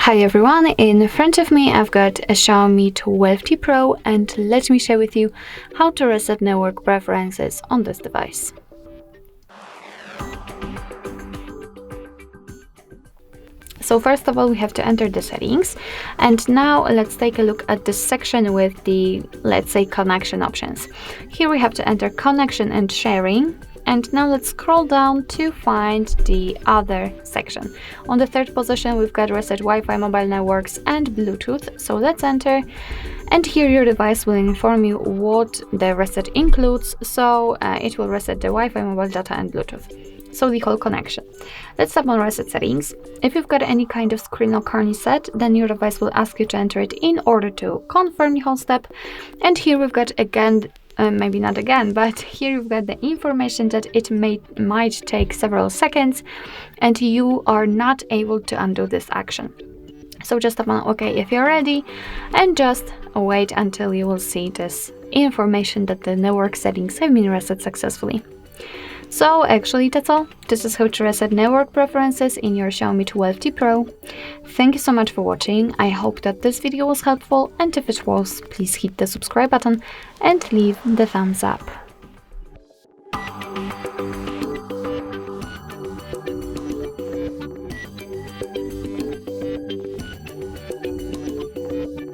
Hi everyone, in front of me I've got a Xiaomi 12T Pro and let me share with you how to reset network preferences on this device. So first of all, we have to enter the settings, and now let's take a look at this section with the, let's say, connection options. Here we have to enter connection and sharing, and now let's scroll down to find the other section. On the third position we've got reset Wi-Fi, mobile networks and Bluetooth, so let's enter. And here your device will inform you what the reset includes, so it will reset the Wi-Fi, mobile data and Bluetooth. So the whole connection. Let's tap on reset settings. If you've got any kind of screen or kernel set, then your device will ask you to enter it in order to confirm the whole step. And here we've got again, maybe not again, but here you've got the information that it might take several seconds and you are not able to undo this action. So just tap on OK if you're ready and just wait until you will see this information that the network settings have been reset successfully. So actually that's all. This is how to reset network preferences in your Xiaomi 12T Pro. Thank you so much for watching. I hope that this video was helpful, and if it was, please hit the subscribe button and leave the thumbs up.